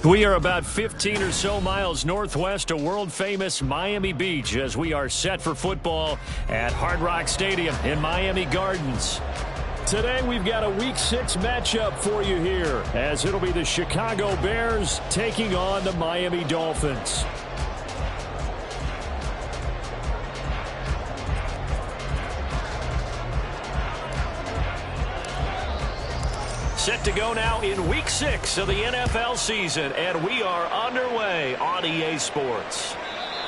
We are about 15 or so miles northwest of world-famous Miami Beach as we are set for football at Hard Rock Stadium in Miami Gardens. Today we've got a Week 6 matchup for you here as it'll be the Chicago Bears taking on the Miami Dolphins. Set to go now in Week 6 of the NFL season, and we are underway on EA Sports.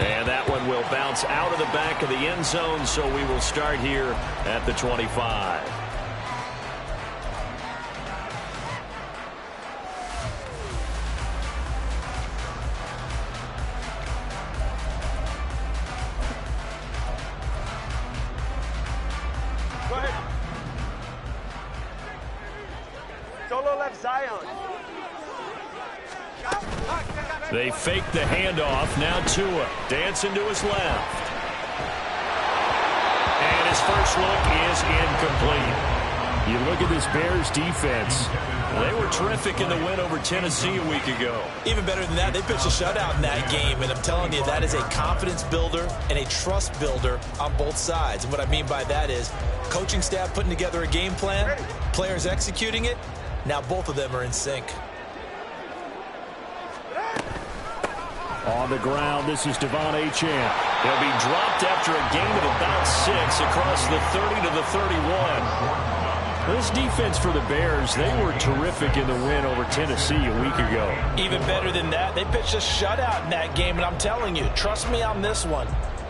And that one will bounce out of the back of the end zone, so we will start here at the 25. They fake the handoff. Now Tua dancing to his left. And his first look is incomplete. You look at this Bears defense. They were terrific in the win over Tennessee a week ago. Even better than that, they pitched a shutout in that game. And I'm telling you, that is a confidence builder and a trust builder on both sides. And what I mean by that is coaching staff putting together a game plan, players executing it. Now both of them are in sync. On the ground, this is Devon Achane. He'll be dropped after a gain of about 6 across the 30 to the 31. This defense for the Bears, they were terrific in the win over Tennessee a week ago. Even better than that, they pitched a shutout in that game, and I'm telling you, trust me on this one.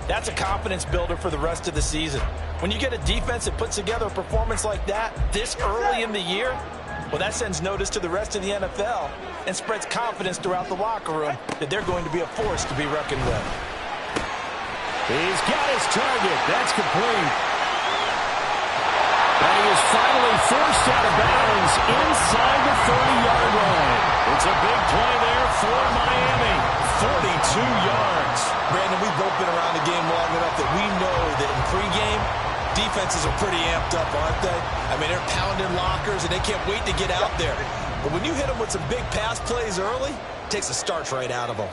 That's a confidence builder for the rest of the season. When you get a defense that puts together a performance like that this early in the year, well, that sends notice to the rest of the NFL and spreads confidence throughout the locker room that they're going to be a force to be reckoned with. He's got his target. That's complete. And he is finally forced out of bounds inside the 30-yard line. It's a big play there for Miami. 42 yards. Brandon, we've both been around the game long enough that we know that in pregame, defenses are pretty amped up, aren't they? I mean, they're pounding lockers, and they can't wait to get out there. But when you hit them with some big pass plays early, it takes the starch right out of them.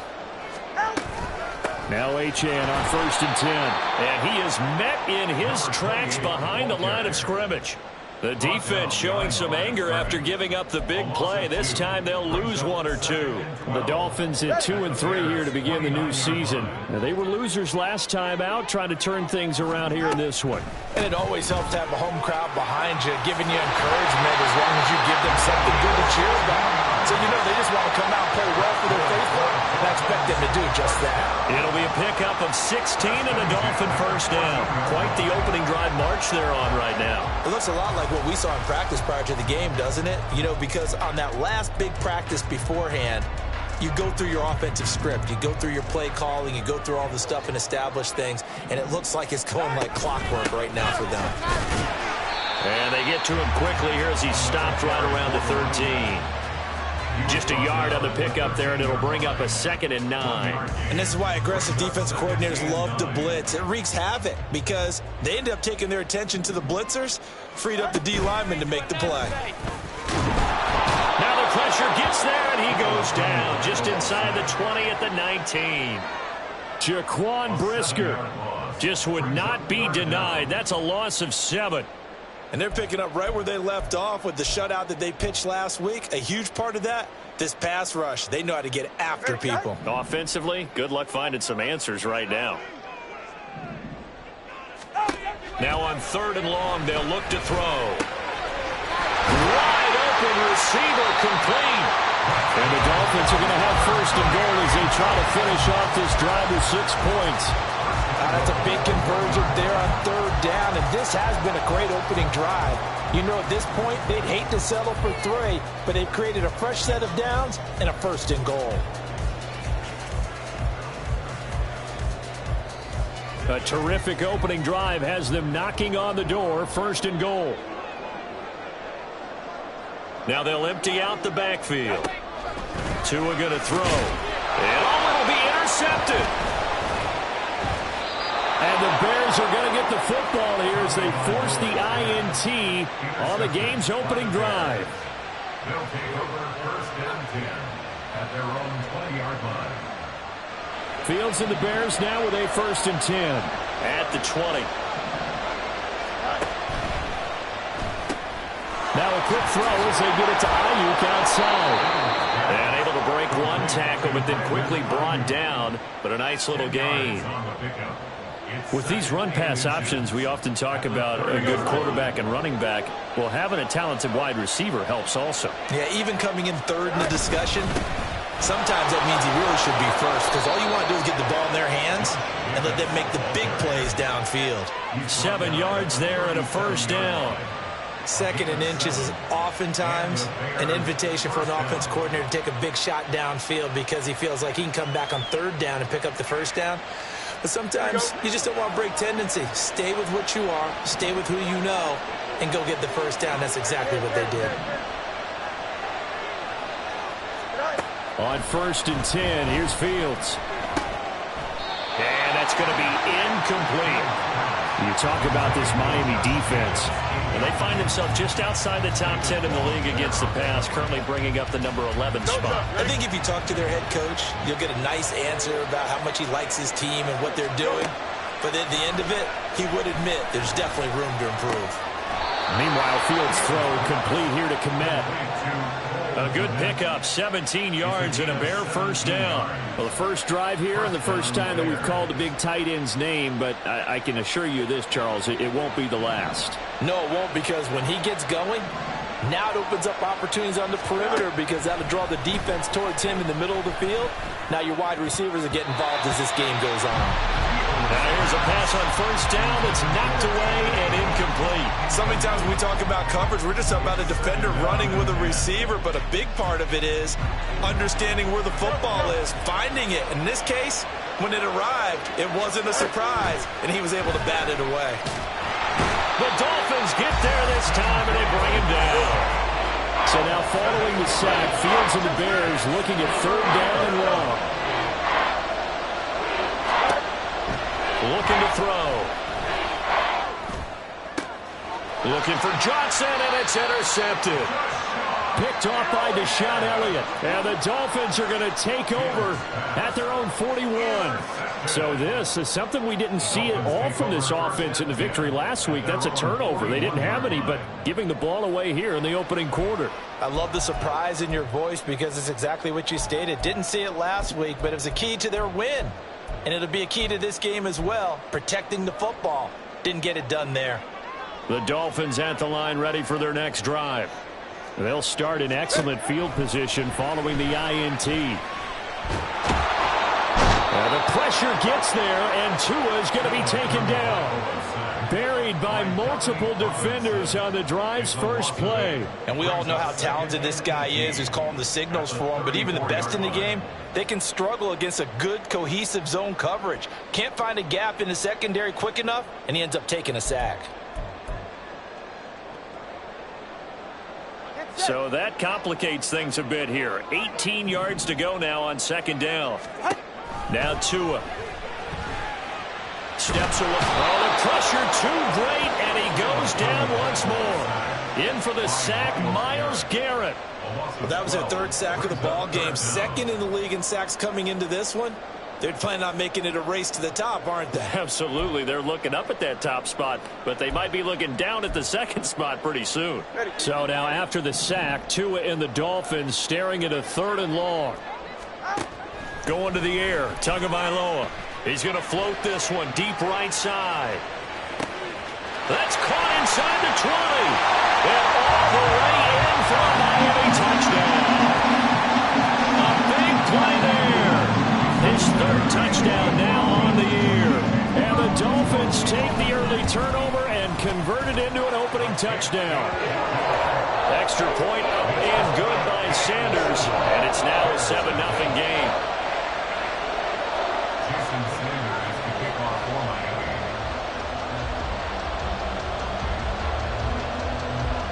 Now Achane on 1st and 10. And he is met in his tracks behind the line of scrimmage. The defense showing some anger after giving up the big play. This time they'll lose 1 or 2. The Dolphins at 2 and 3 here to begin the new season. Now, they were losers last time out, trying to turn things around here in this one. And it always helps to have a home crowd behind you, giving you encouragement as long as you give them something good to cheer about. So, you know, they just want to come out and play well for their faithful, and I expect them to do just that. It'll be a pickup of 16 and a Dolphin first down. Quite the opening drive march they're on right now. It looks a lot like what we saw in practice prior to the game, doesn't it? You know, because on that last big practice beforehand, you go through your offensive script, you go through your play calling, you go through all the stuff and establish things, and it looks like it's going like clockwork right now for them. And they get to him quickly here as he stopped right around the 13. Just a yard on the pickup there, and it'll bring up a 2nd and 9. And this is why aggressive defensive coordinators love to blitz. It wreaks havoc because they end up taking their attention to the blitzers, freed up the D lineman to make the play. Now the pressure gets there, and he goes down just inside the 20 at the 19. Jaquan Brisker just would not be denied. That's a loss of 7. And they're picking up right where they left off with the shutout that they pitched last week. A huge part of that, this pass rush. They know how to get after people. Offensively, good luck finding some answers right now. Now on 3rd and long, they'll look to throw. Wide open receiver complete. And the Dolphins are going to have 1st and goal as they try to finish off this drive with 6 points. That's a big conversion there on 3rd down, and this has been a great opening drive. You know, at this point, they'd hate to settle for 3, but they've created a fresh set of downs and a 1st and goal. A terrific opening drive has them knocking on the door, 1st and goal. Now they'll empty out the backfield. Tua going to throw. And it'll be intercepted. And the Bears are going to get the football here as they force the INT on the game's opening drive. They'll take over 1st and 10. at their own 20-yard line. Fields and the Bears now with a 1st and 10 at the 20. Now a quick throw as they get it to Ayuk outside. And able to break one tackle, but then quickly brought down. But a nice little gain. With these run-pass options, we often talk about a good quarterback and running back. Well, having a talented wide receiver helps also. Yeah, even coming in third in the discussion, sometimes that means he really should be first, because all you want to do is get the ball in their hands and let them make the big plays downfield. 7 yards there and a 1st down. 2nd and inches is oftentimes an invitation for an offense coordinator to take a big shot downfield because he feels like he can come back on 3rd down and pick up the 1st down. But sometimes you just don't want to break tendency. Stay with what you are, stay with who you know, and go get the 1st down. That's exactly what they did. On 1st and 10, here's Fields. And that's going to be incomplete. You talk about this Miami defense, and they find themselves just outside the top 10 in the league against the pass, currently bringing up the number 11 spot. I think if you talk to their head coach, you'll get a nice answer about how much he likes his team and what they're doing. But at the end of it, he would admit there's definitely room to improve. Meanwhile, Fields' throw complete here to Kmet. A good pickup, 17 yards and a Bear 1st down. Well, the first drive here and the first time that we've called the big tight end's name, but I can assure you this, Charles, it won't be the last. No, it won't, because when he gets going, now it opens up opportunities on the perimeter because that'll draw the defense towards him in the middle of the field. Now your wide receivers are getting involved as this game goes on. Now here's a pass on 1st down that's knocked away and incomplete. So many times when we talk about coverage, we're just about a defender running with a receiver, but a big part of it is understanding where the football is, finding it. In this case, when it arrived, it wasn't a surprise, and he was able to bat it away. The Dolphins get there this time, and they bring him down. So now following the sack, Fields and the Bears looking at 3rd down and long. Looking to throw. Looking for Johnson, and it's intercepted. Picked off by Deshaun Elliott. And the Dolphins are going to take over at their own 41. So this is something we didn't see at all from this offense in the victory last week. That's a turnover. They didn't have any, but giving the ball away here in the opening quarter. I love the surprise in your voice because it's exactly what you stated. Didn't see it last week, but it was a key to their win. And it'll be a key to this game as well, protecting the football. Didn't get it done there. The Dolphins at the line ready for their next drive. They'll start in excellent field position following the INT. The pressure gets there, and Tua is going to be taken down. Buried by multiple defenders on the drive's first play. And we all know how talented this guy is who's calling the signals for him, but even the best in the game, they can struggle against a good, cohesive zone coverage. Can't find a gap in the secondary quick enough, and he ends up taking a sack. So that complicates things a bit here. 18 yards to go now on 2nd down. Now Tua. Steps away. Oh, the pressure too great, and he goes down once more. In for the sack, Myles Garrett. Well, that was their 3rd sack of the ball game. 2nd in the league in sacks coming into this one. They're planning on making it a race to the top, aren't they? Absolutely. They're looking up at that top spot, but they might be looking down at the 2nd spot pretty soon. So now after the sack, Tua and the Dolphins staring at a 3rd and long. Going to the air, Tagovailoa. He's going to float this one deep right side. That's caught inside the 20. And all the way in for a Miami touchdown. A big play there. His 3rd touchdown now on the year. And the Dolphins take the early turnover and convert it into an opening touchdown. Extra point up and good by Sanders. And it's now a 7-0 game.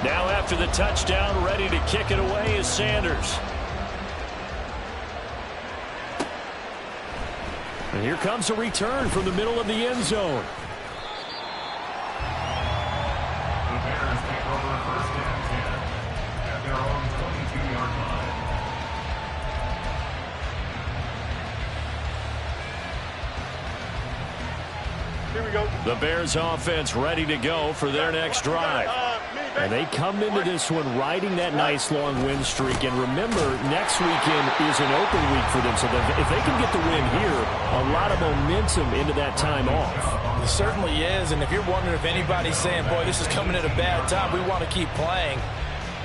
Now after the touchdown, ready to kick it away is Sanders. And here comes a return from the middle of the end zone. The Bears take over 1st and 10 at their own 22-yard line. Here we go. The Bears offense ready to go for their next drive. And they come into this one riding that nice long win streak. And remember, next weekend is an open week for them. So if they can get the win here, a lot of momentum into that time off. It certainly is. And if you're wondering if anybody's saying, boy, this is coming at a bad time, we want to keep playing,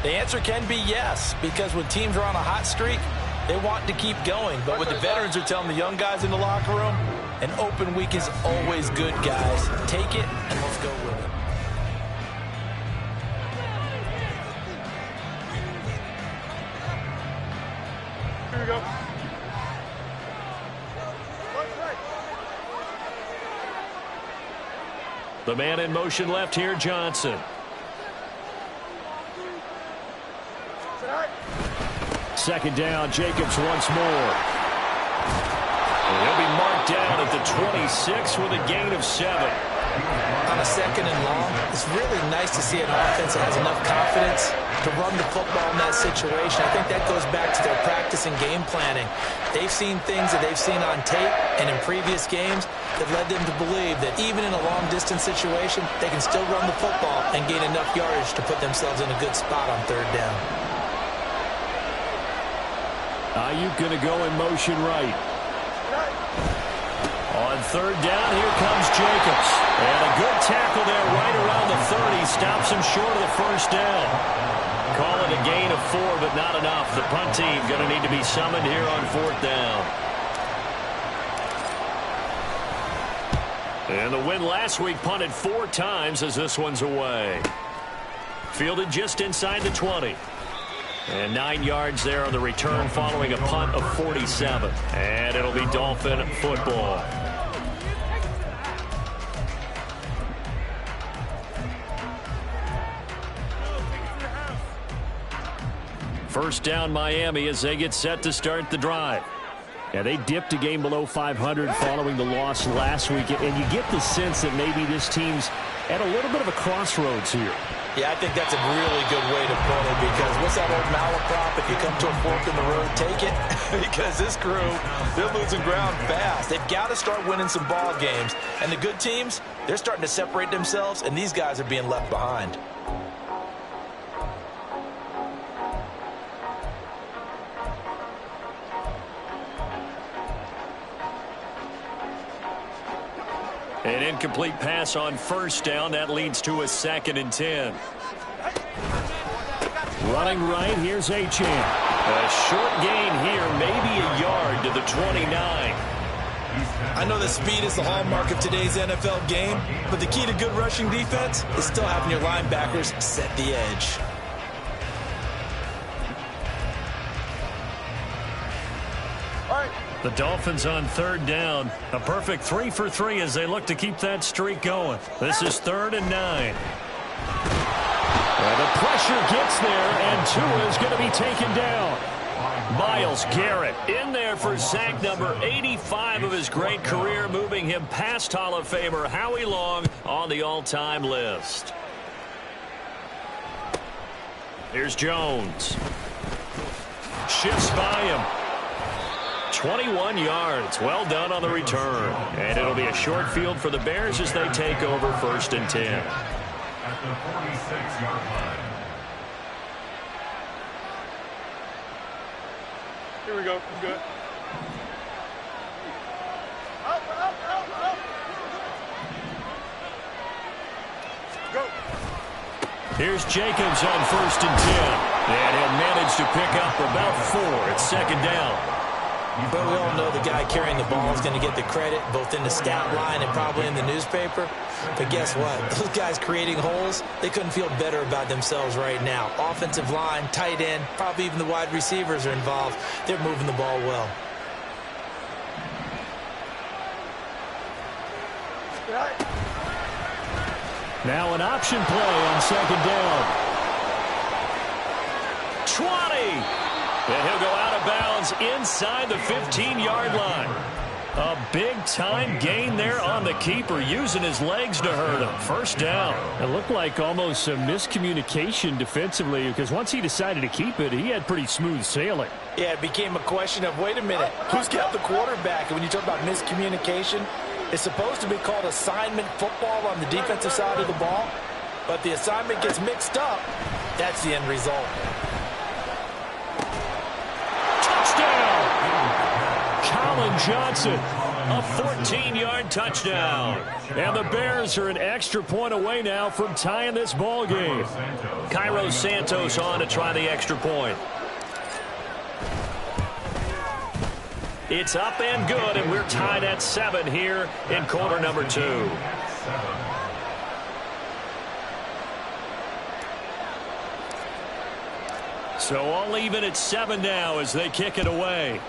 the answer can be yes. Because when teams are on a hot streak, they want to keep going. But what the veterans are telling the young guys in the locker room, an open week is always good, guys. Take it and let's go with it. Here we go. The man in motion left here, Johnson. Second down, Jacobs once more. He'll be marked down at the 26 with a gain of 7. On a second and long, it's really nice to see an offense that has enough confidence to run the football in that situation. I think that goes back to their practice and game planning. They've seen things that they've seen on tape and in previous games that led them to believe that even in a long-distance situation, they can still run the football and gain enough yardage to put themselves in a good spot on third down. Ayuk going to go in motion right. On third down, here comes Jacobs. And a good tackle there right around the 30. Stops him short of the first down. Call it a gain of 4, but not enough. The punt team going to need to be summoned here on fourth down. And the win last week punted 4 times as this one's away. Fielded just inside the 20. And 9 yards there on the return following a punt of 47. And it'll be Dolphin football. First down Miami as they get set to start the drive. Yeah, they dipped a game below 500 following the loss last week. And you get the sense that maybe this team's at a little bit of a crossroads here. Yeah, I think that's a really good way to put it, because what's that old malaprop? If you come to a fork in the road, take it. Because this crew, they're losing ground fast. They've got to start winning some ball games. And the good teams, they're starting to separate themselves, and these guys are being left behind. An incomplete pass on first down. That leads to a 2nd and 10. Running right, here's Achane. A short gain here, maybe a yard to the 29. I know that speed is the hallmark of today's NFL game, but the key to good rushing defense is still having your linebackers set the edge. The Dolphins on third down. A perfect 3 for 3 as they look to keep that streak going. This is 3rd and 9. The pressure gets there, and Tua is going to be taken down. Myles Garrett in there for sack number 85 of his great career, moving him past Hall of Famer Howie Long on the all-time list. Here's Jones. Shifts by him. 21 yards. Well done on the return. And it'll be a short field for the Bears as they take over 1st and 10. At the 46-yard line. Here we go. I'm good. Go. Here's Jacobs on 1st and 10. And he'll manage to pick up about 4 at 2nd down. But we all know the guy carrying the ball is going to get the credit both in the stat line and probably in the newspaper. But guess what? Those guys creating holes, they couldn't feel better about themselves right now. Offensive line, tight end, probably even the wide receivers are involved. They're moving the ball well. Now an option play on 2nd down. 20! And he'll go out of bounds inside the 15-yard line. A big-time gain there on the keeper, using his legs to hurt him. First down. It looked like almost some miscommunication defensively, because once he decided to keep it, he had pretty smooth sailing. Yeah, it became a question of, wait a minute, who's got the quarterback? And when you talk about miscommunication, It's supposed to be called assignment football on the defensive side of the ball, but the assignment gets mixed up. That's the end result. Touchdown! Colin Johnson, a 14-yard touchdown. And the Bears are an extra point away now from tying this ball game. Cairo Santos on to try the extra point. It's up and good, and we're tied at 7 here in quarter number 2. So all even at 7 now as they kick it away.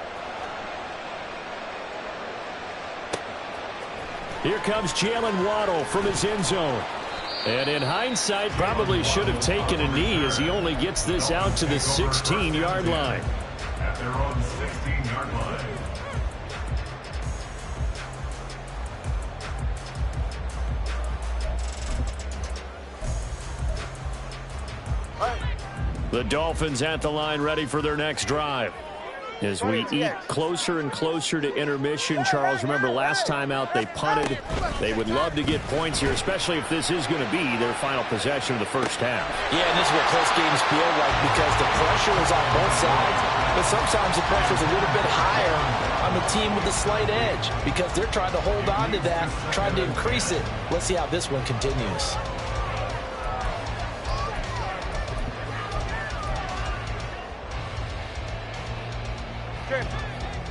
Here comes Jalen Waddle from his end zone. And in hindsight, probably should have taken a knee as he only gets this out to the 16-yard line. At their own 16-yard line. The Dolphins at the line ready for their next drive. As we eat closer and closer to intermission, Charles, remember last time out they punted. They would love to get points here, especially if this is going to be their final possession of the first half. Yeah, and this is what close games feel like because the pressure is on both sides, but sometimes the pressure is a little bit higher on the team with the slight edge because they're trying to hold on to that, trying to increase it. Let's see how this one continues.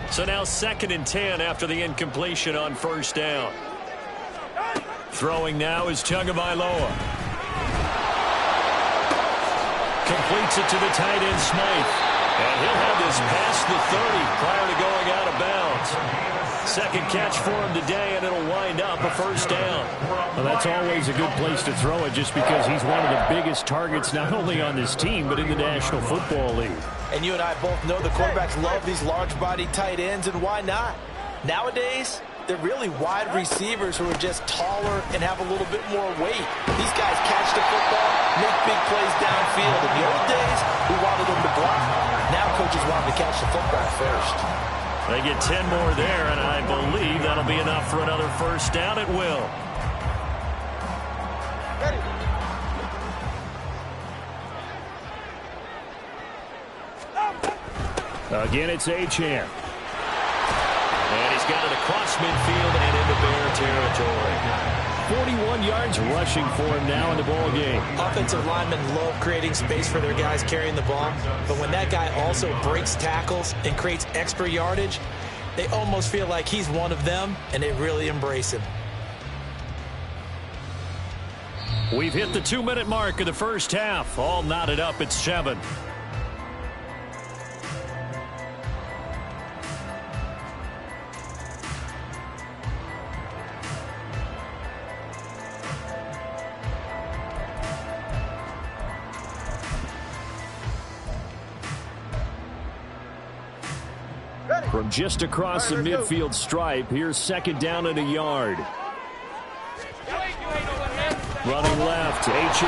So now 2nd and 10 after the incompletion on first down. Throwing now is Tagovailoa. Completes it to the tight end Smythe. And he'll have this past the 30 prior to going out of bounds. Second catch for him today, and it'll wind up a first down. Well, that's always a good place to throw it just because he's one of the biggest targets not only on this team but in the National Football League. And you and I both know the quarterbacks love these large-bodied tight ends, and why not? Nowadays, they're really wide receivers who are just taller and have a little bit more weight. These guys catch the football, make big plays downfield. In the old days, we wanted them to block. Now coaches want them to catch the football first. They get 10 more there, and I believe that'll be enough for another first down at will. Again, it's Achane. And he's got it across midfield and into Bear territory. 41 yards rushing for him now in the ball game. Offensive linemen love creating space for their guys carrying the ball, but when that guy also breaks tackles and creates extra yardage, they almost feel like he's one of them, and they really embrace him. We've hit the 2-minute mark of the first half. All knotted up at 7. From just across the midfield stripe, here's 2nd down and a yard. Running left, Achane.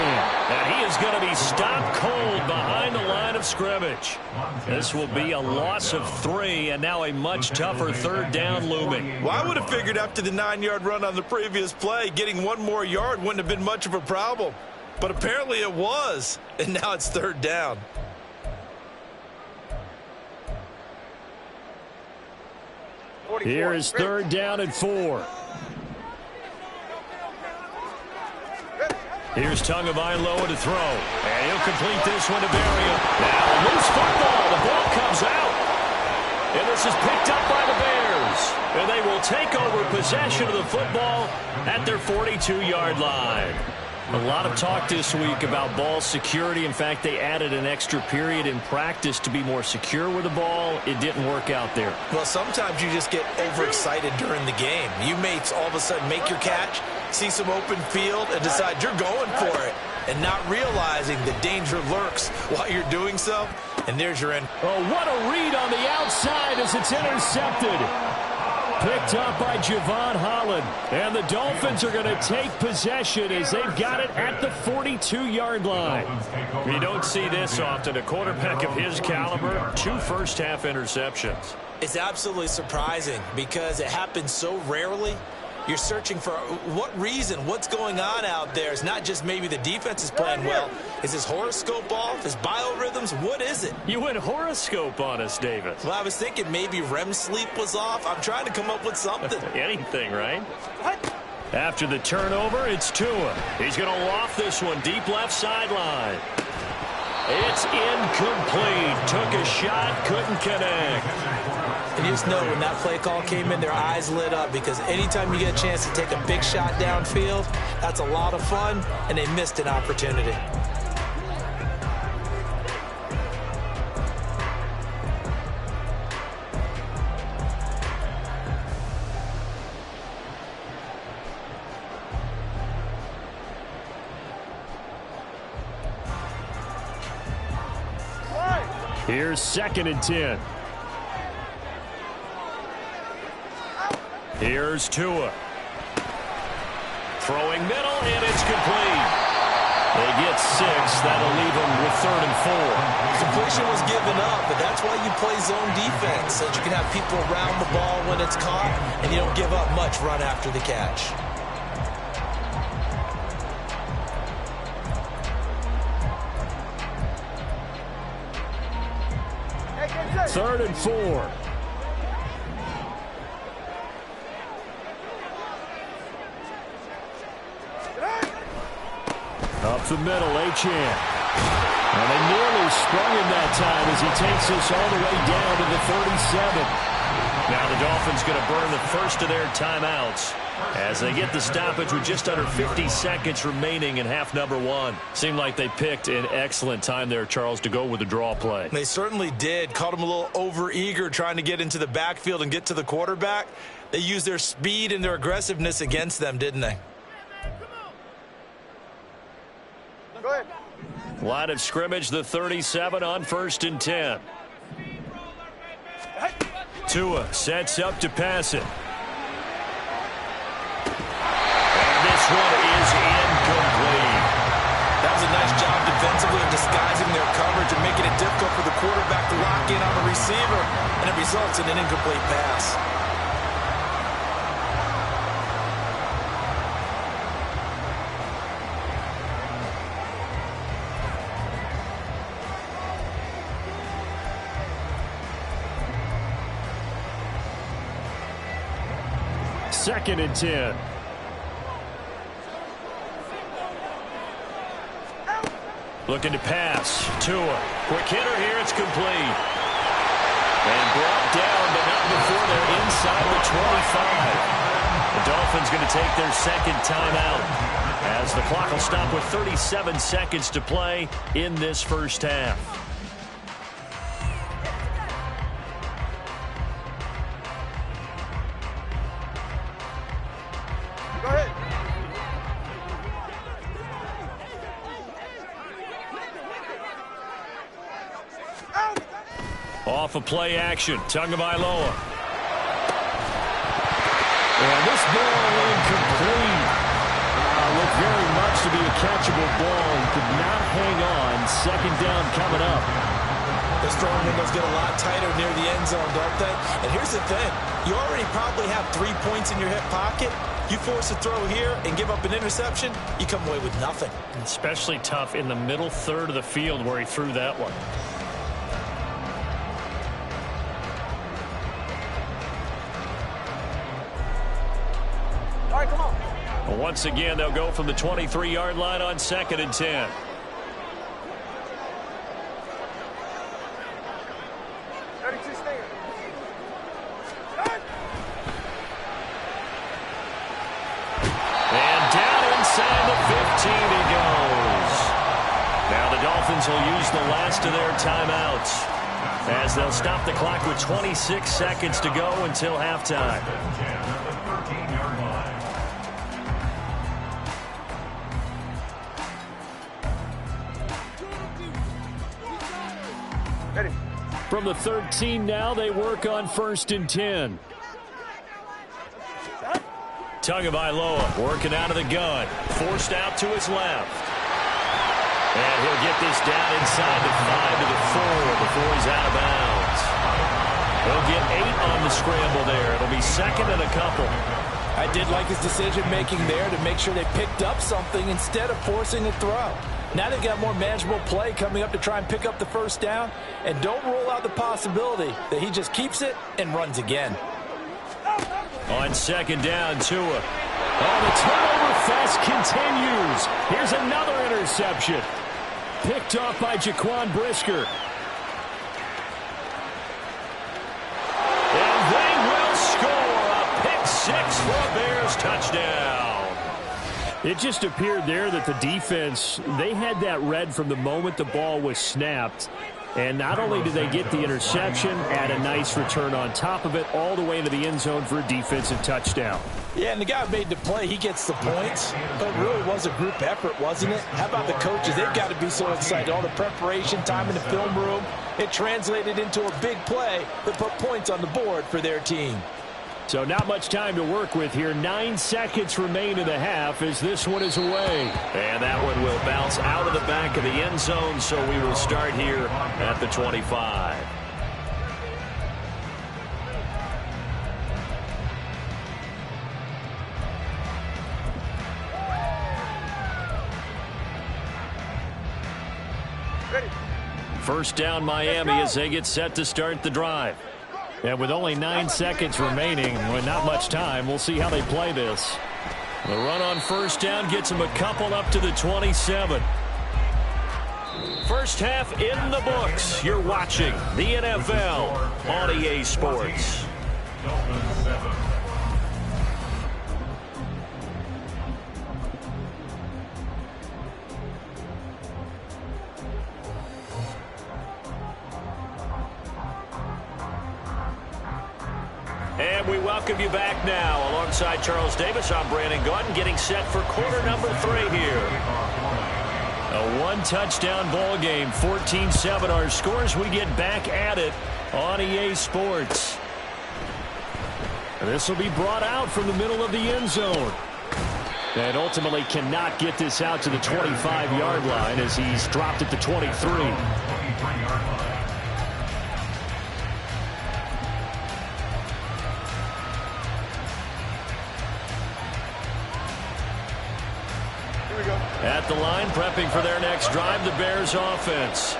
And he is going to be stopped cold behind the line of scrimmage. This will be a loss of 3, and now a much tougher 3rd down looming. Well, I would have figured after the 9-yard run on the previous play, getting 1 more yard wouldn't have been much of a problem. But apparently it was, and now it's 3rd down. Here is 3rd down and 4. Here's Tagovailoa to throw. And he'll complete this one to Berrios. Now loose football. The ball comes out. And this is picked up by the Bears. And they will take over possession of the football at their 42-yard line. A lot of talk this week about ball security. In fact, they added an extra period in practice to be more secure with the ball. It didn't work out there. Well, sometimes you just get overexcited during the game. You mates all of a sudden make your catch, see some open field, and decide you're going for it, and not realizing the danger lurks while you're doing so. And there's your end. Oh, what a read on the outside as it's intercepted. Picked up by Javon Holland. And the Dolphins are going to take possession as they've got it at the 42-yard line. You don't see this often. A quarterback of his caliber, 2 first-half interceptions. It's absolutely surprising because it happens so rarely. You're searching for what reason, what's going on out there. It's not just maybe the defense is playing well. Is his horoscope off? His biorhythms? What is it? You went horoscope on us, David. Well, I was thinking maybe REM sleep was off. I'm trying to come up with something. Anything, right? After the turnover, it's Tua. He's going to loft this one deep left sideline. It's incomplete. Took a shot, couldn't connect. And you just know when that play call came in, their eyes lit up, because anytime you get a chance to take a big shot downfield, that's a lot of fun, and they missed an opportunity. Here's 2nd and 10. Here's Tua. Throwing middle, and it's complete. They get 6. That'll leave them with 3rd and 4. Completion was given up, but that's why you play zone defense, so that you can have people around the ball when it's caught, and you don't give up much run after the catch. Third and 4. Up the middle, Achane. And they nearly sprung him that time as he takes us all the way down to the 37. Now the Dolphins going to burn the first of their timeouts as they get the stoppage with just under 50 seconds remaining in half number 1. Seemed like they picked an excellent time there, Charles, to go with the draw play. They certainly did. Caught them a little over-eager trying to get into the backfield and get to the quarterback. They used their speed and their aggressiveness against them, didn't they? Go ahead. Line of scrimmage, the 37 on 1st and 10. Tua sets up to pass it. And this one is incomplete. That was a nice job defensively of disguising their coverage and making it difficult for the quarterback to lock in on the receiver, and it results in an incomplete pass. Second and 10. Looking to pass. Tua. Quick hitter here. It's complete. And brought down, but not before they're inside the 25. The Dolphins going to take their second timeout as the clock will stop with 37 seconds to play in this first half. Go ahead. Off of play action. Tagovailoa. And this ball incomplete. Looked very much to be a catchable ball. He could not hang on. 2nd down coming up. The strong windows get a lot tighter near the end zone, don't they? And here's the thing. You already probably have 3 points in your hip pocket. You force a throw here and give up an interception, you come away with nothing. Especially tough in the middle third of the field where he threw that one. All right, come on. Well, once again, they'll go from the 23-yard line on 2nd and 10. Inside the 15 he goes. Now the Dolphins will use the last of their timeouts as they'll stop the clock with 26 seconds to go until halftime. Ready. From the 13 now, they work on 1st and 10. Tagovailoa working out of the gun. Forced out to his left. And he'll get this down inside the 5 to the 4 before he's out of bounds. He'll get 8 on the scramble there. It'll be 2nd and a couple. I did like his decision-making there to make sure they picked up something instead of forcing a throw. Now they've got more manageable play coming up to try and pick up the first down. And don't rule out the possibility that he just keeps it and runs again. On second down, Tua. Oh, the turnover fest continues. Here's another interception. Picked off by Jaquan Brisker. And they will score a pick six for a Bears touchdown. It just appeared there that the defense, they had that read from the moment the ball was snapped. And not only did they get the interception, add a nice return on top of it, all the way into the end zone for a defensive touchdown. Yeah, and the guy who made the play, he gets the points. But it really was a group effort, wasn't it? How about the coaches? They've got to be so excited. All the preparation time in the film room, it translated into a big play that put points on the board for their team. So not much time to work with here. 9 seconds remain in the half as this one is away. And that one will bounce out of the back of the end zone, so we will start here at the 25. Ready. First down, Miami, as they get set to start the drive. And with only 9 seconds remaining, with not much time, we'll see how they play this. The run on first down gets them a couple up to the 27. First half in the books. You're watching the NFL on EA Sports. Dolphins 7. And we welcome you back now. Alongside Charles Davis, I'm Brandon Gaudin, getting set for quarter number 3 here. A one-touchdown ball game, 14-7 our scores. We get back at it on EA Sports. And this will be brought out from the middle of the end zone. And ultimately cannot get this out to the 25-yard line as he's dropped at the 23. 23-yard line. At the line, prepping for their next drive, the Bears offense.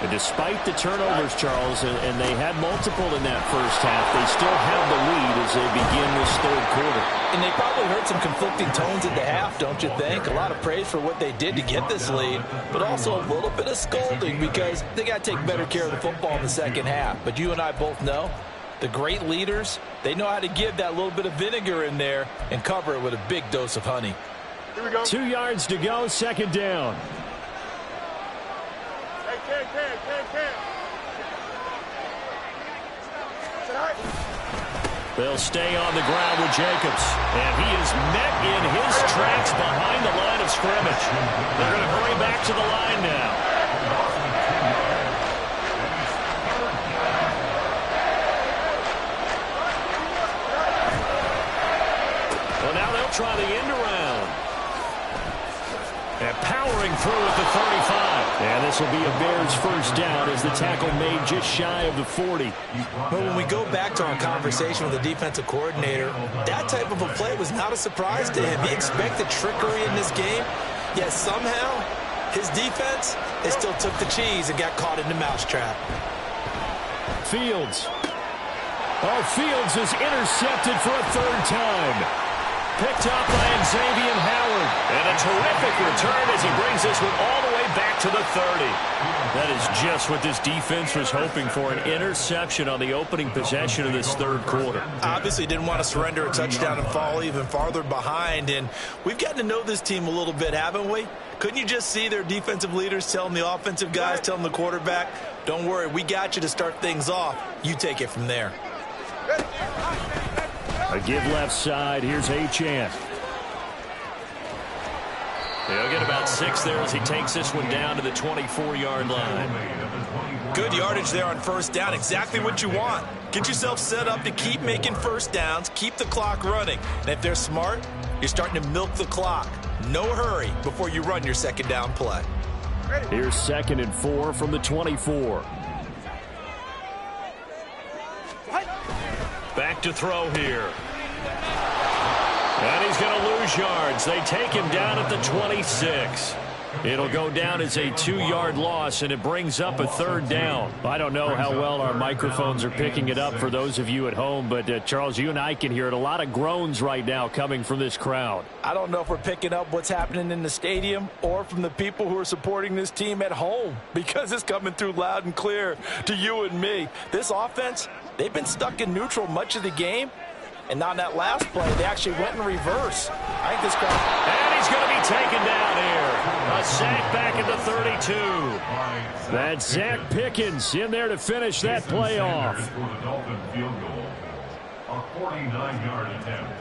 And despite the turnovers, Charles, and they had multiple in that first half, they still have the lead as they begin this third quarter. And they probably heard some conflicting tones at the half, don't you think? A lot of praise for what they did to get this lead, but also a little bit of scolding because they got to take better care of the football in the second half. But you and I both know the great leaders, they know how to give that little bit of vinegar in there and cover it with a big dose of honey. Here we go. 2 yards to go, second down. Hey, Ken. Sit high. They'll stay on the ground with Jacobs. And he is met in his tracks behind the line of scrimmage. They're going to hurry back to the line now. Well, now they'll try the end around. And powering through at the 35. And this will be a Bears first down as the tackle made just shy of the 40. But when we go back to our conversation with the defensive coordinator, that type of a play was not a surprise to him. He expected trickery in this game, yet somehow his defense, they still took the cheese and got caught in the mousetrap. Fields. Oh, Fields is intercepted for a third time. Picked up by Xavier Howard. And a terrific return as he brings this one all the way back to the 30. That is just what this defense was hoping for, an interception on the opening possession of this third quarter. Obviously didn't want to surrender a touchdown and fall even farther behind. And we've gotten to know this team a little bit, haven't we? Couldn't you just see their defensive leaders telling the offensive guys, telling the quarterback, don't worry, we got you to start things off. You take it from there. A give left side. Here's Achane. He'll get about 6 there as he takes this one down to the 24-yard line. Good yardage there on first down. Exactly what you want. Get yourself set up to keep making first downs, keep the clock running. And if they're smart, you're starting to milk the clock. No hurry before you run your second down play. Here's 2nd and 4 from the 24. Back to throw here. And he's going to lose yards. They take him down at the 26. It'll go down as a 2-yard loss, and it brings up a 3rd down. I don't know how well our microphones are picking it up for those of you at home, but Charles, you and I can hear it. A lot of groans right now coming from this crowd. I don't know if we're picking up what's happening in the stadium or from the people who are supporting this team at home, because it's coming through loud and clear to you and me. This offense, they've been stuck in neutral much of the game. And on that last play, they actually went in reverse. I think this guy... And he's going to be taken down here. A sack back at the 32. That's Zach Pickens in there to finish that play off. For the Dolphin field goal. A 49-yard attempt.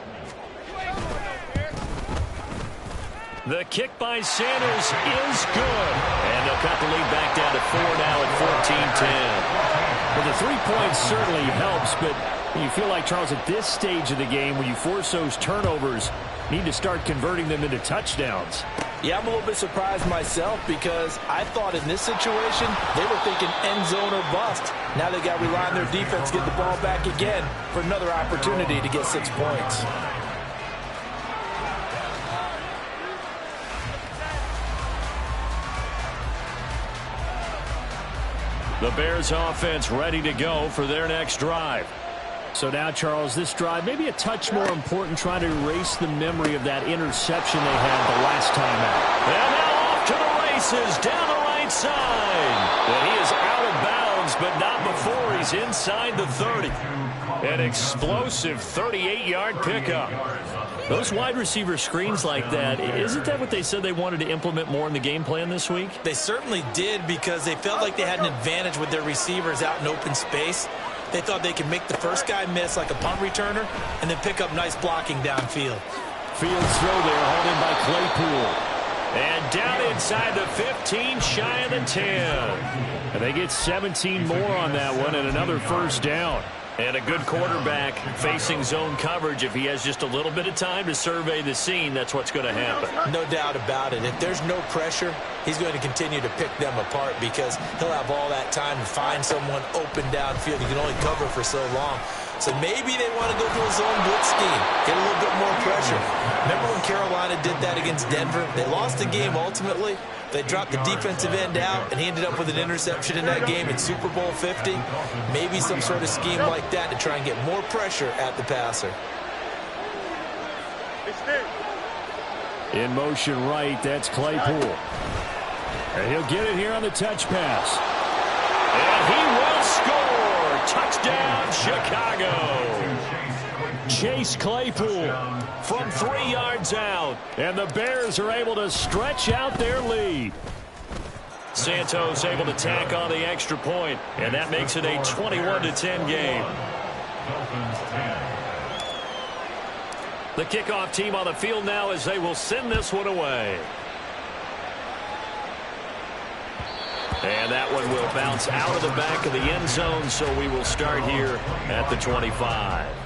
The kick by Sanders is good. And they'll cut the lead back down to 4 now at 14-10. Well, the 3 points certainly helps, but you feel like, Charles, at this stage of the game, when you force those turnovers, need to start converting them into touchdowns. Yeah, I'm a little bit surprised myself, because I thought in this situation they were thinking end zone or bust. Now they got to rely on their defense to get the ball back again for another opportunity to get 6 points. The Bears offense ready to go for their next drive. So now, Charles, this drive may be a touch more important, trying to erase the memory of that interception they had the last time out. And now off to the races down the right side. And he is out of bounds, but not before he's inside the 30. An explosive 38-yard pickup. Those wide receiver screens like that, isn't that what they said they wanted to implement more in the game plan this week? They certainly did, because they felt like they had an advantage with their receivers out in open space. They thought they could make the first guy miss like a punt returner and then pick up nice blocking downfield. Fields throw there, hauled in by Claypool. And down inside the 15, shy of the 10. And they get 17 more on that one and another first down. And a good quarterback facing zone coverage. If he has just a little bit of time to survey the scene, that's what's going to happen. No doubt about it. If there's no pressure, he's going to continue to pick them apart, because he'll have all that time to find someone open downfield. He can only cover for so long. So maybe they want to go to a zone blitz scheme, get a little bit more pressure. Remember when Carolina did that against Denver? They lost the game ultimately. They dropped the defensive end out, and he ended up with an interception in that game in Super Bowl 50. Maybe some sort of scheme like that to try and get more pressure at the passer. In motion right, that's Claypool. And he'll get it here on the touch pass. And he will score. Touchdown, Chicago. Chase Claypool From 3 yards out. And the Bears are able to stretch out their lead. Santos able to tack on the extra point, and that makes it a 21-10 game. The kickoff team on the field now as they will send this one away. And that one will bounce out of the back of the end zone, so we will start here at the 25.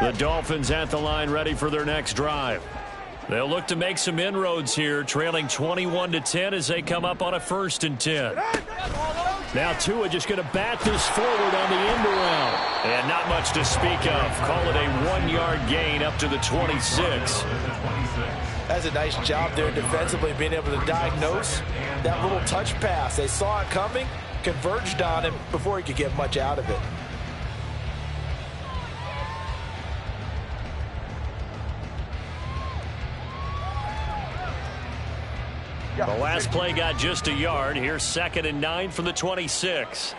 The Dolphins at the line, ready for their next drive. They'll look to make some inroads here, trailing 21-10 as they come up on a 1st and 10. Now Tua just going to bat this forward on the end around. And not much to speak of. Call it a 1-yard gain up to the 26. That's a nice job there defensively, being able to diagnose that little touch pass. They saw it coming, converged on him before he could get much out of it. The last play got just a yard. Here's 2nd and 9 from the 26.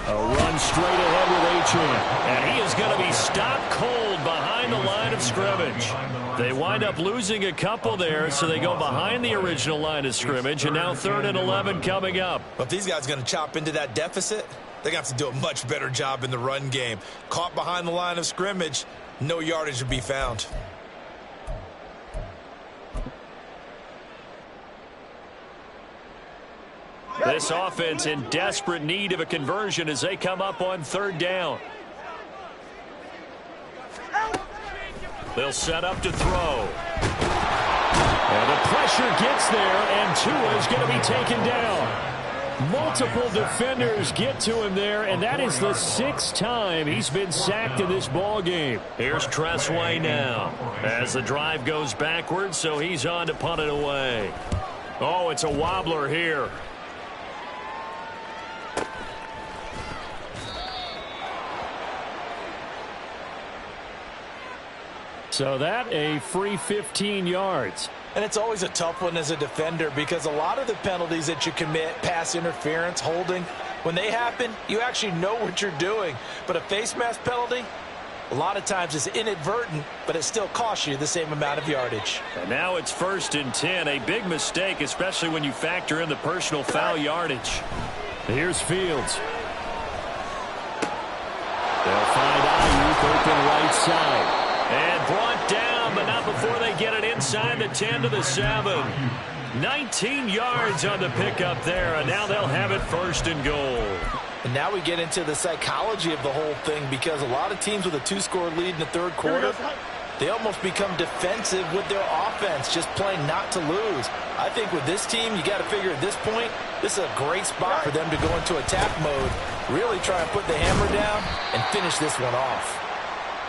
A run straight ahead with Achane. And he is going to be stopped cold behind the line of scrimmage. They wind up losing a couple there, so they go behind the original line of scrimmage, and now 3rd and 11 coming up. But if these guys are going to chop into that deficit, they're going to have to do a much better job in the run game. Caught behind the line of scrimmage, no yardage to be found. This offense in desperate need of a conversion as they come up on 3rd down. They'll set up to throw. And the pressure gets there, and Tua is going to be taken down. Multiple defenders get to him there, and that is the 6th time he's been sacked in this ball game. Here's Tressway now as the drive goes backwards, so he's on to punt it away. Oh, it's a wobbler here. So that a free 15 yards. And it's always a tough one as a defender because a lot of the penalties that you commit, pass interference, holding, when they happen, you actually know what you're doing. But a face mask penalty, a lot of times it's inadvertent, but it still costs you the same amount of yardage. And now it's 1st and 10. A big mistake, especially when you factor in the personal foul yardage. Here's Fields. They'll find Ayuk open right side. And brought down, but not before they get it inside the 10 to the 7. 19 yards on the pickup there, and now they'll have it 1st and goal. And now we get into the psychology of the whole thing because a lot of teams with a 2-score lead in the 3rd quarter, they almost become defensive with their offense, just playing not to lose. I think with this team, you got to figure at this point, this is a great spot for them to go into attack mode, really try and put the hammer down and finish this one off.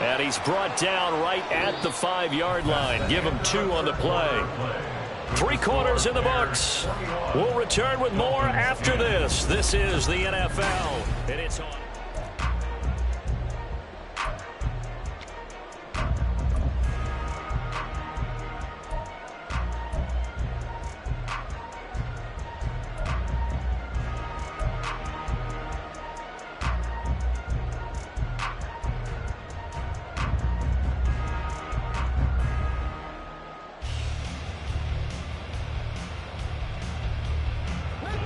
And he's brought down right at the 5-yard line. Give him 2 on the play. 3 quarters in the books. We'll return with more after this. This is the NFL, and it's on.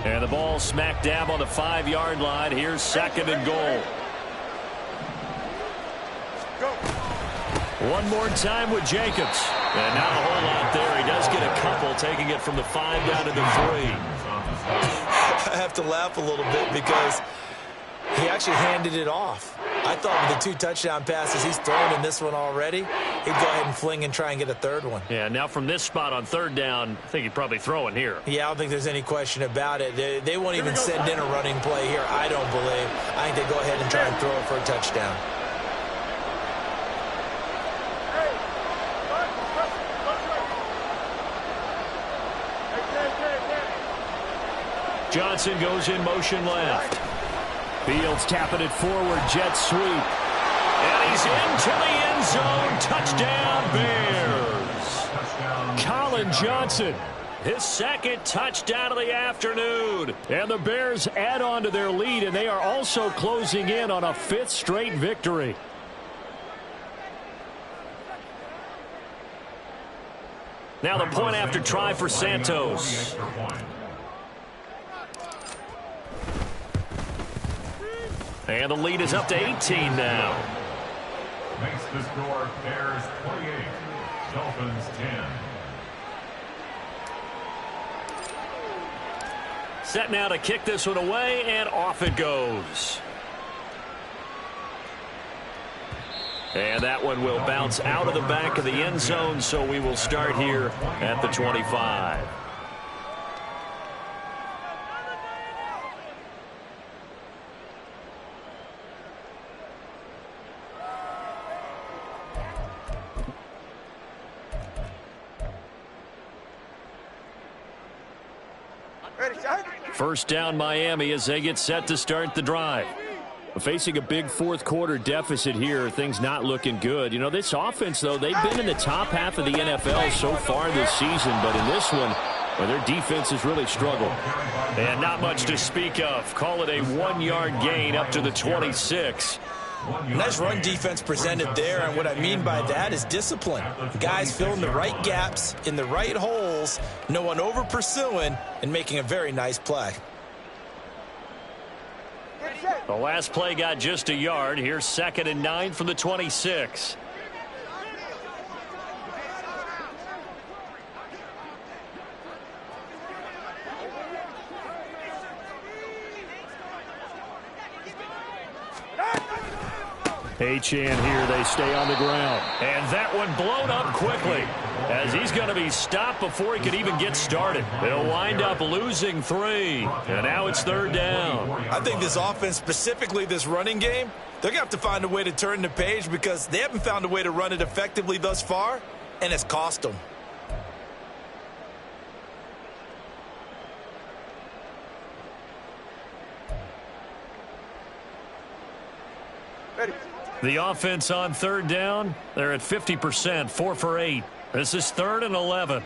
And the ball smack dab on the 5-yard line. Here's 2nd and goal. One more time with Jacobs. And not a whole lot there. He does get a couple, taking it from the 5 down to the 3. I have to laugh a little bit because he actually handed it off. I thought with the 2 touchdown passes he's thrown in this one already, he'd go ahead and fling and try and get a 3rd one. Yeah, now from this spot on 3rd down, I think he'd probably throw it here. Yeah, I don't think there's any question about it. They won't even send in a running play here, I don't believe. I think they go ahead and try and throw it for a touchdown. Johnson goes in motion left. Fields tapping it forward, jet sweep. And he's into the end zone. Touchdown, Bears. Colin Johnson. His 2nd touchdown of the afternoon. And the Bears add on to their lead, and they are also closing in on a 5th straight victory. Now the point after try for Santos. And the lead is up to 18 now. Makes the score Bears 28, Dolphins 10. Set now to kick this one away, and off it goes. And that one will bounce out of the back of the end zone, so we will start here at the 25. First down Miami as they get set to start the drive. Facing a big 4th quarter deficit here, things not looking good. You know, this offense, though, they've been in the top half of the NFL so far this season, but in this one, well, their defense has really struggled. And not much to speak of. Call it a 1-yard gain up to the 26. Nice run defense presented there, and what I mean by that is discipline. Guys filling the right gaps in the right holes, no one over pursuing, and making a very nice play. The last play got just a yard. Here's 2nd and 9 from the 26. Achane here, they stay on the ground. And that one blown up quickly, as he's going to be stopped before he could even get started. They'll wind up losing 3, and now it's 3rd down. I think this offense, specifically this running game, they're going to have to find a way to turn the page because they haven't found a way to run it effectively thus far, and it's cost them. Ready. The offense on 3rd down, they're at 50%, 4 for 8. This is 3rd and 11.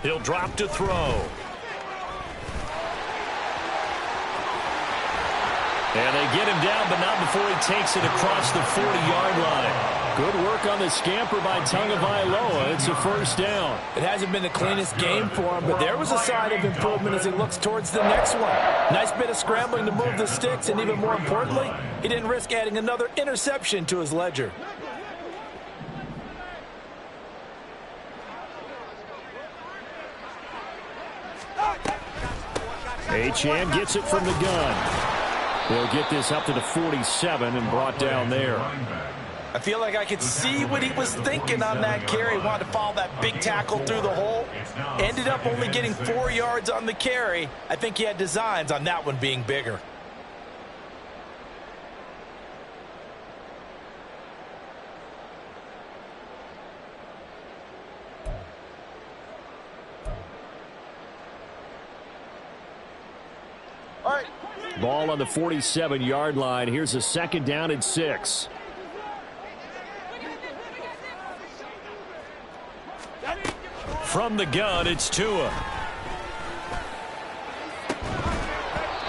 He'll drop to throw. And they get him down, but not before he takes it across the 40-yard line. Good work on the scamper by Tagovailoa. It's a 1st down. It hasn't been the cleanest game for him, but there was a sign of improvement as he looks towards the next one. Nice bit of scrambling to move the sticks, and even more importantly, he didn't risk adding another interception to his ledger. Achane gets it from the gun. They'll get this up to the 47 and brought down there. I feel like I could see what he was thinking on that carry. Wanted to follow that big tackle through the hole. Ended up only getting 4 yards on the carry. I think he had designs on that one being bigger. All right. Ball on the 47-yard line. Here's a 2nd down and 6. From the gun, it's Tua.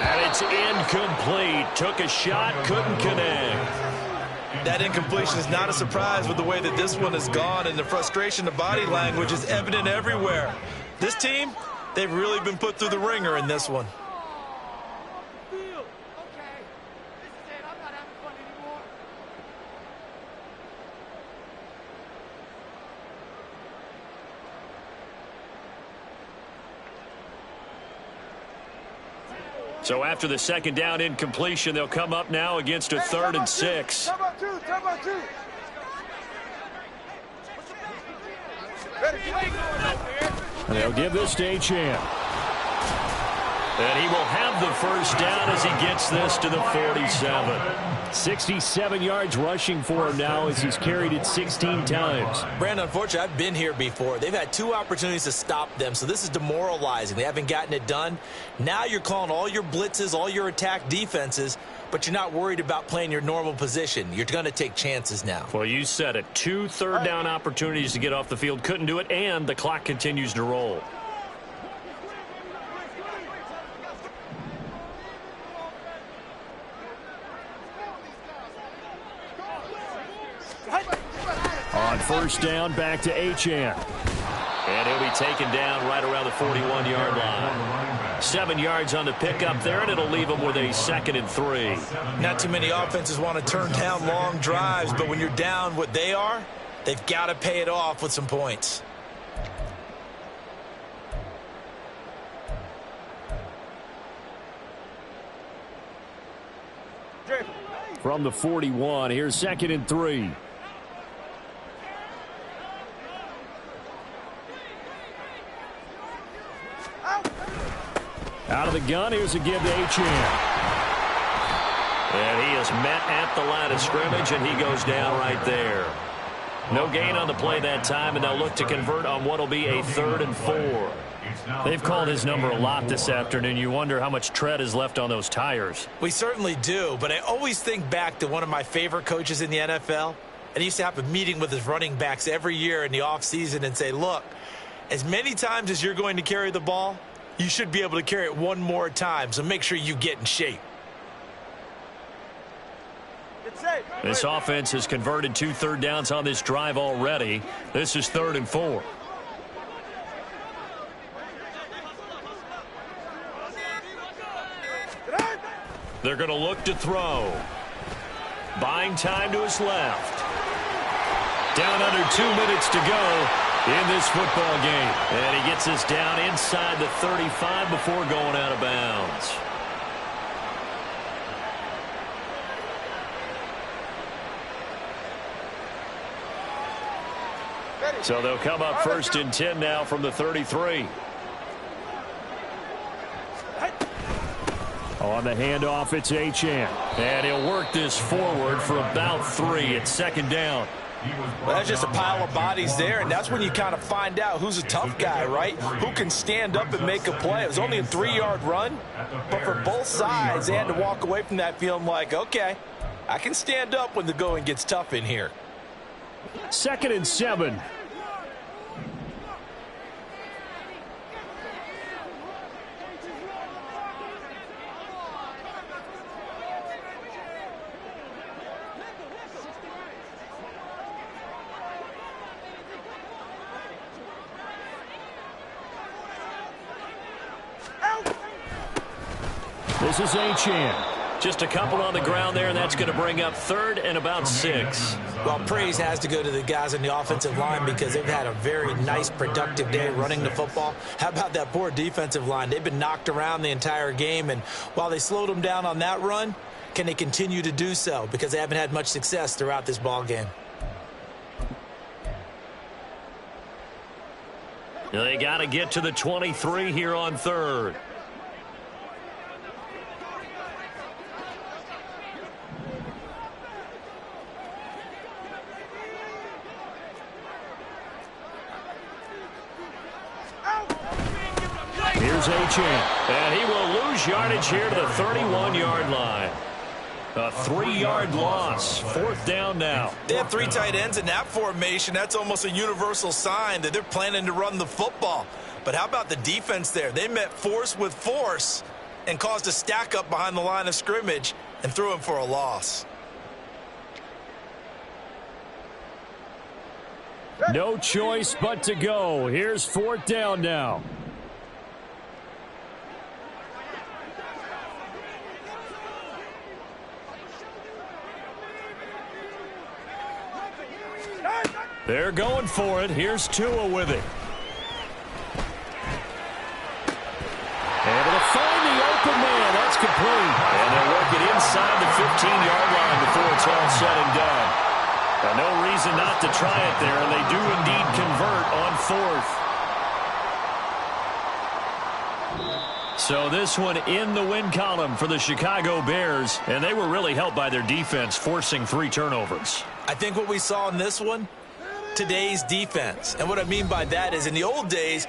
And it's incomplete. Took a shot, couldn't connect. That incompletion is not a surprise with the way that this one has gone, and the frustration of body language is evident everywhere. This team, they've really been put through the ringer in this one. So after the 2nd down incompletion, they'll come up now against a 3rd and 6. Time out 2. Ready. And they'll give this to Achane. And he will have the 1st down as he gets this to the 47. 67 yards rushing for him now as he's carried it 16 times. Brandon, unfortunately, I've been here before. They've had 2 opportunities to stop them, so this is demoralizing. They haven't gotten it done. Now you're calling all your blitzes, all your attack defenses, but you're not worried about playing your normal position. You're going to take chances now. Well, you said it. 2 3rd down opportunities to get off the field. Couldn't do it, and the clock continues to roll. On 1st down, back to Achane. And he'll be taken down right around the 41-yard line. 7 yards on the pickup there, and it'll leave him with a 2nd and 3. Not too many offenses want to turn down long drives, but when you're down what they are, they've got to pay it off with some points. From the 41, here's 2nd and 3. Out of the gun, here's a give to Achane. And he is met at the line of scrimmage, and he goes down right there. No gain on the play that time, and they'll look to convert on what will be a 3rd and 4. They've called his number a lot this afternoon. You wonder how much tread is left on those tires. We certainly do, but I always think back to one of my favorite coaches in the NFL, and he used to have a meeting with his running backs every year in the offseason and say, look, as many times as you're going to carry the ball, you should be able to carry it one more time, so make sure you get in shape. This offense has converted 2 3rd downs on this drive already. This is 3rd and 4. They're going to look to throw. Buying time to his left. Down under 2 minutes to go. in this football game. And he gets us down inside the 35 before going out of bounds. So they'll come up 1st and 10 now from the 33. On the handoff, it's Achane. And he'll work this forward for about 3. It's 2nd down. Well, that's just a pile of bodies there, and that's when you kind of find out who's a tough guy, right? Who can stand up and make a play. It was only a 3-yard run, but for both sides, they had to walk away from that feeling like, okay, I can stand up when the going gets tough in here. 2nd and 7. This is Achane. Just a couple on the ground there, and that's going to bring up 3rd and about 6. Well, praise has to go to the guys on the offensive line because they've had a very nice, productive day running the football. How about that poor defensive line? They've been knocked around the entire game, and while they slowed them down on that run, can they continue to do so? Because they haven't had much success throughout this ball game. They got to get to the 23 here on 3rd. Here's Achane. And he will lose yardage here to the 31-yard line. A 3-yard loss. 4th down now. They have 3 tight ends in that formation. That's almost a universal sign that they're planning to run the football. But how about the defense there? They met force with force and caused a stack up behind the line of scrimmage and threw him for a loss. No choice but to go. Here's 4th down now. They're going for it. Here's Tua with it. Able to find the open man. That's complete. And they'll work it inside the 15-yard line before it's all said and done. No reason not to try it there, and they do indeed convert on 4th. So this one in the win column for the Chicago Bears, and they were really helped by their defense, forcing 3 turnovers. I think what we saw in this one, today's defense. And what I mean by that is in the old days,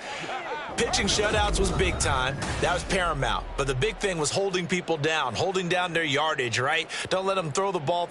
pitching shutouts was big time. That was paramount. But the big thing was holding people down, holding down their yardage, right? Don't let them throw the ball